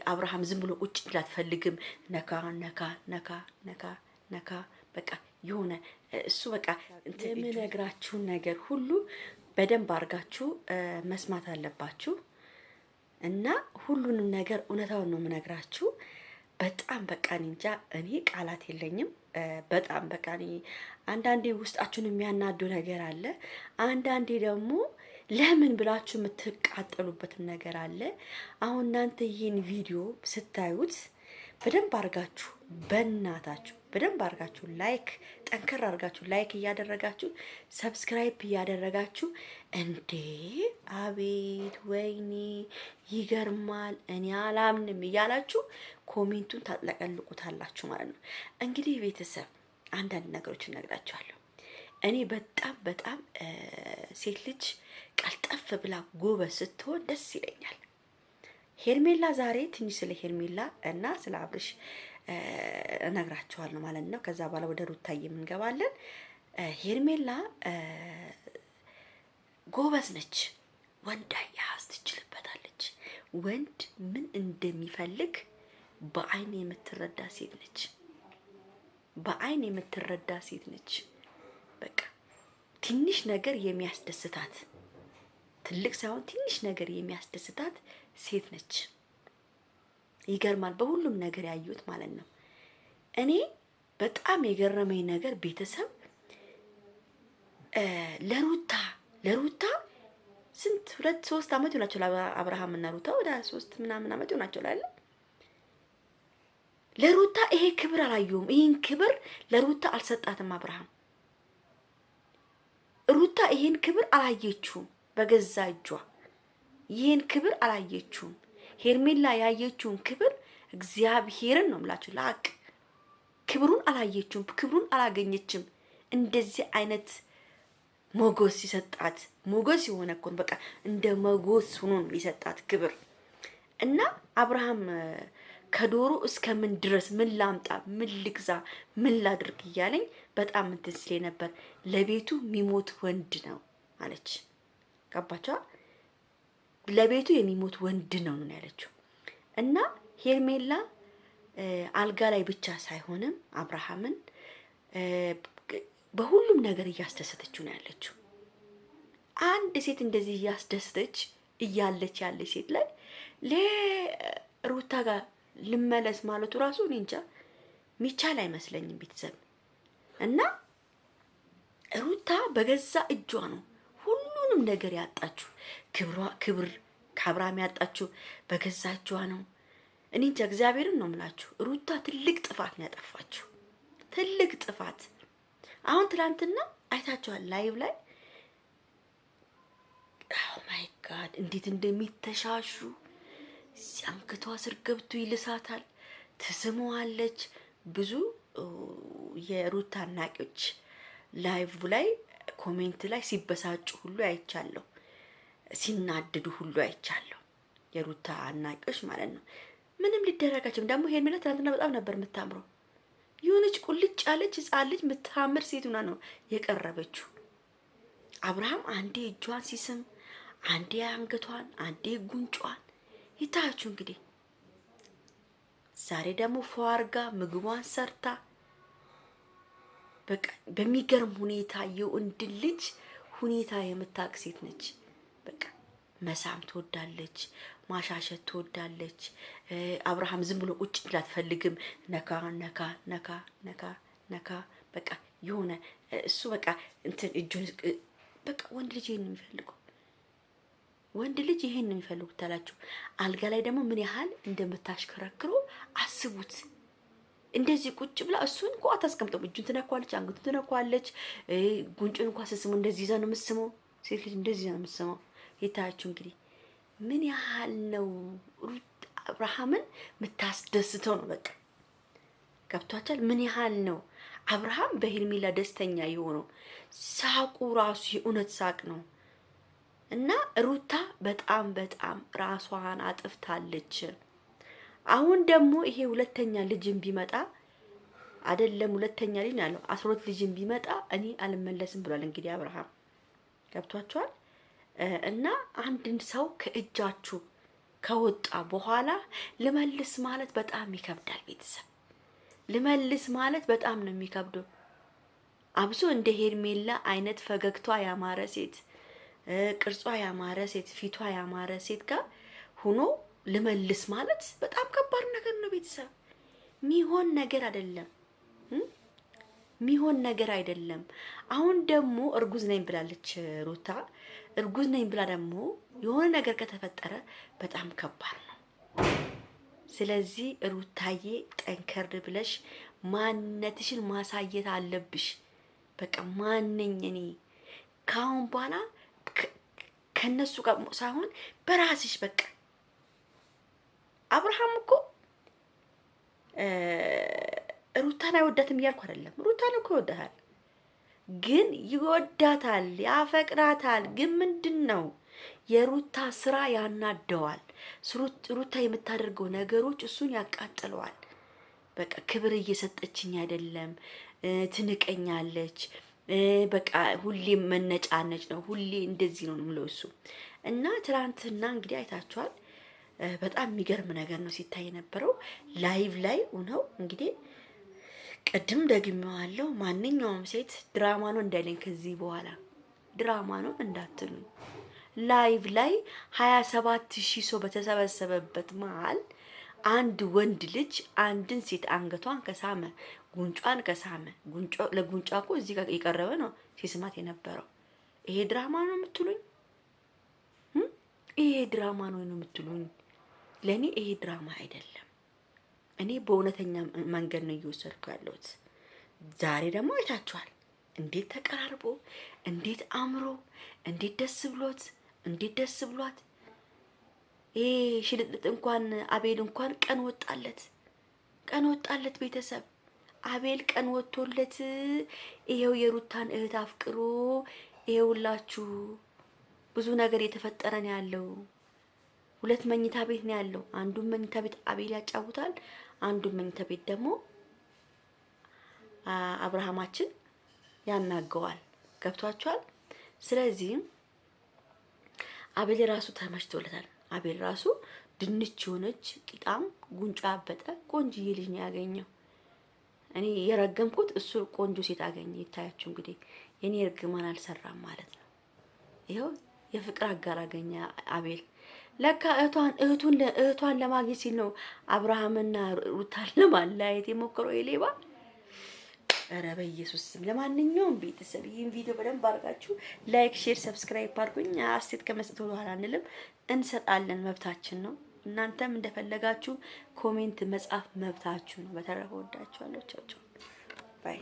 አብርሃም ዝም ብሎ ቁጭ ብላ አትፈልግም። ነካ ነካ ነካ ነካ ነካ በቃ የሆነ እሱ በቃ እንትን የምነግራችሁን ነገር ሁሉ በደንብ አድርጋችሁ መስማት አለባችሁ እና ሁሉንም ነገር እውነታውን ነው የምነግራችሁ። በጣም በቃ እንጃ እኔ ቃላት የለኝም። በጣም በቃ እኔ አንዳንዴ ውስጣችሁን የሚያናዱ ነገር አለ፣ አንዳንዴ ደግሞ ለምን ብላችሁ የምትቃጠሉበትም ነገር አለ። አሁን እናንተ ይሄን ቪዲዮ ስታዩት በደንብ አድርጋችሁ በእናታችሁ በደንብ አድርጋችሁ ላይክ ጠንከር አድርጋችሁ ላይክ እያደረጋችሁ ሰብስክራይብ እያደረጋችሁ እንዴ አቤት ወይኔ ይገርማል እኔ አላምንም እያላችሁ ኮሜንቱን ታጥለቀልቁታላችሁ ማለት ነው። እንግዲህ ቤተሰብ አንዳንድ ነገሮችን እነግራችኋለሁ። እኔ በጣም ሴት ልጅ ቀልጠፍ ብላ ጎበዝ ስትሆን ደስ ይለኛል። ሄርሜላ ዛሬ ትንሽ ስለ ሄርሜላ እና ስለ አብርሽ እነግራችኋለሁ ማለት ነው። ከዛ በኋላ ወደ ሩታዬ እንገባለን። ሄርሜላ ጎበዝ ነች፣ ወንድ አያያዝ ትችልበታለች። ወንድ ምን እንደሚፈልግ በአይን የምትረዳ ሴት ነች። በአይን የምትረዳ ሴት ነች። በቃ ትንሽ ነገር የሚያስደስታት ትልቅ ሳይሆን ትንሽ ነገር የሚያስደስታት ሴት ነች። ይገርማል። በሁሉም ነገር ያዩት ማለት ነው። እኔ በጣም የገረመኝ ነገር ቤተሰብ ለሩታ ስንት 2-3 አመት ይሆናቸዋል። አብርሃም እና ሩታ ወደ 3 ምናምን አመት ይሆናቸዋል አይደል? ለሩታ ይሄ ክብር አላየውም። ይሄን ክብር ለሩታ አልሰጣትም አብርሃም። ሩታ ይሄን ክብር አላየችውም። በገዛ እጇ ይሄን ክብር አላየችውም። ሄርሜላ ያየችውን ክብር እግዚአብሔርን ነው የምላችሁ ለሀቅ ክብሩን አላየችውም። ክብሩን አላገኘችም። እንደዚህ አይነት ሞገስ ይሰጣት ሞገስ የሆነ እኮ በቃ እንደ ሞገስ ሆኖ ነው የሰጣት ክብር እና አብርሃም ከዶሮ እስከ ምን ድረስ ምን ላምጣ ምን ልግዛ ምን ላድርግ እያለኝ በጣም እንትን ሲለኝ ነበር። ለቤቱ የሚሞት ወንድ ነው አለች። ገባችኋ? ለቤቱ የሚሞት ወንድ ነው ነው ያለችው። እና ሄርሜላ አልጋ ላይ ብቻ ሳይሆንም አብርሃምን በሁሉም ነገር እያስደሰተችው ነው ያለችው። አንድ ሴት እንደዚህ እያስደሰተች እያለች ያለች ሴት ላይ ለሩታ ጋር ልመለስ ማለቱ ራሱ እኔ እንጃ ሚቻል አይመስለኝም ቤተሰብ። እና ሩታ በገዛ እጇ ነው ሁሉንም ነገር ያጣችው። ክብር ከአብርሃም ያጣችው በገዛ እጇ ነው። እኔ እንጃ እግዚአብሔርን ነው የምላችሁ። ሩታ ትልቅ ጥፋት ነው ያጠፋችው፣ ትልቅ ጥፋት። አሁን ትላንትና አይታችኋል ላይቭ ላይ ኦ ማይ ጋድ እንዴት እንደሚተሻሹ አንገቷ ስር ገብቶ ይልሳታል፣ ትስመዋለች። ብዙ የሩታ አድናቂዎች ላይቭ ላይ ኮሜንት ላይ ሲበሳጩ ሁሉ አይቻለሁ፣ ሲናደዱ ሁሉ አይቻለሁ። የሩታ አድናቂዎች ማለት ነው። ምንም ሊደረጋችም ደግሞ ሄርሜላ ትናንትና በጣም ነበር የምታምረው። የሆነች ቁልጭ ያለች ሕፃን ልጅ የምታምር ሴት ሆና ነው የቀረበችው። አብርሃም አንዴ እጇን ሲስም፣ አንዴ አንገቷን፣ አንዴ ጉንጯን ይታያችሁ እንግዲህ። ዛሬ ደግሞ ፏርጋ ምግቧን ሰርታ በቃ በሚገርም ሁኔታ የወንድ ልጅ ሁኔታ የምታውቅ ሴት ነች። በቃ መሳም ትወዳለች፣ ማሻሸት ትወዳለች። አብርሃም ዝም ብሎ ቁጭ ብላ አትፈልግም። ነካ ነካ ነካ ነካ ነካ በቃ የሆነ እሱ በቃ እንትን እጁን በቃ ወንድ ልጅ ይሄን ነው የሚፈልገው። ወንድ ልጅ ይሄን ነው የሚፈልጉት ታላችሁ። አልጋ ላይ ደግሞ ምን ያህል እንደምታሽከረክሩ አስቡት። እንደዚህ ቁጭ ብላ እሱን እንኳን አታስቀምጠው። እጁን ትነኳለች፣ አንገቱን ትነኳለች፣ ጉንጩን እንኳን ስስሙ እንደዚህ ይዛ ነው የምትስመው። ሴት ልጅ እንደዚህ ነው የምትስመው። ይታያችሁ እንግዲህ ምን ያህል ነው አብርሃምን የምታስደስተው ነው። በቃ ገብቷቻል። ምን ያህል ነው አብርሃም በሄርሜላ ደስተኛ የሆነው። ሳቁ ራሱ የእውነት ሳቅ ነው። እና ሩታ በጣም ራሷን አጥፍታለች። አሁን ደግሞ ይሄ ሁለተኛ ልጅም ቢመጣ አይደለም ሁለተኛ ልጅ ያለው 12 ልጅም ቢመጣ እኔ አልመለስም ብሏል። እንግዲህ አብርሃም ገብቷቸዋል። እና አንድን ሰው ከእጃችሁ ከወጣ በኋላ ልመልስ ማለት በጣም ይከብዳል። ቤተሰብ ልመልስ ማለት በጣም ነው የሚከብደው። አብሶ እንደ ሄርሜላ አይነት ፈገግቷ ያማረ ሴት፣ ቅርጿ ያማረ ሴት፣ ፊቷ ያማረ ሴት ጋር ሆኖ ልመልስ ማለት በጣም ከባድ ነገር ነው። ቤተሰብ ሚሆን ነገር አይደለም፣ ሚሆን ነገር አይደለም። አሁን ደግሞ እርጉዝ ነኝ ብላለች ሩታ። እርጉዝ ነኝ ብላ ደግሞ የሆነ ነገር ከተፈጠረ በጣም ከባድ ነው። ስለዚህ ሩታዬ ጠንከር ብለሽ ማንነትሽን ማሳየት አለብሽ። በቃ ማንነኝ እኔ ካሁን በኋላ ከነሱ ጋር ሳይሆን በራስሽ በቃ አብርሃም እኮ ሩታን አይወዳትም እያልኩ አይደለም። ሩታን እኮ ይወዳታል፣ ግን ይወዳታል፣ ያፈቅራታል። ግን ምንድነው የሩታ ስራ ያናደዋል። ሩታ የምታደርገው ነገሮች እሱን ያቃጥለዋል። በቃ ክብር እየሰጠችኝ አይደለም፣ ትንቀኛለች፣ በቃ ሁሌ መነጫነጭ ነው፣ ሁሌ እንደዚህ ነው የምለው እሱ እና ትናንትና እንግዲህ አይታችኋል። በጣም የሚገርም ነገር ነው ሲታይ የነበረው ላይቭ ላይ ሆነው እንግዲህ ቅድም ደግሜዋለሁ። ማንኛውም ሴት ድራማ ነው እንዳይለኝ ከዚህ በኋላ ድራማ ነው እንዳትሉ። ላይቭ ላይ 27,000 ሰው በተሰበሰበበት መሀል አንድ ወንድ ልጅ አንድን ሴት አንገቷን ከሳመ፣ ጉንጯን ከሳመ፣ ለጉንጯ እኮ እዚህ ጋር የቀረበ ነው ሲስማት የነበረው። ይሄ ድራማ ነው የምትሉኝ? ይሄ ድራማ ነው የምትሉኝ? ለኔ ይሄ ድራማ አይደለም። እኔ በእውነተኛ መንገድ ነው እየወሰድኩ ያለሁት። ዛሬ ደግሞ አይታችኋል እንዴት ተቀራርቦ፣ እንዴት አምሮ፣ እንዴት ደስ ብሎት፣ እንዴት ደስ ብሏት። ይሄ ሽልጥልጥ እንኳን አቤል እንኳን ቀን ወጣለት፣ ቀን ወጣለት። ቤተሰብ አቤል ቀን ወጥቶለት ይሄው የሩታን እህት አፍቅሮ ይሄውላችሁ ብዙ ነገር የተፈጠረ ነው ያለው። 2 መኝታ ቤት ነው ያለው። አንዱን መኝታ ቤት አቤል ያጫውታል፣ አንዱን መኝታ ቤት ደግሞ አብርሃማችን ያናገዋል። ገብቷችኋል? ስለዚህ አቤል ራሱ ተመችቶለታል። አቤል ራሱ ድንች ሆነች ቂጣም ጉንጫ አበጠ ቆንጆዬ ልጅ ነው ያገኘው። እኔ የረገምኩት እሱ ቆንጆ ሴት አገኘ። ይታያችሁ እንግዲህ የኔ እርግማን አልሰራም ማለት ነው። ይሄው የፍቅር አጋር አገኘ አቤል። ለካ እህቷን ለማግኘት ሲል ነው አብርሃምና ሩታን ለማለያየት የሞከረው የሌባ። ኧረ በኢየሱስ ስም። ለማንኛውም ቤተሰብ ይህን ቪዲዮ በደንብ አድርጋችሁ ላይክ፣ ሼር፣ ሰብስክራይብ አድርጉኝ። አስተያየት ከመስጠት ወደ ኋላ አንልም፣ እንሰጣለን፣ መብታችን ነው። እናንተም እንደፈለጋችሁ ኮሜንት መጻፍ መብታችሁ ነው። በተረፈ ወዳችኋለሁ። ቻው ቻው ባይ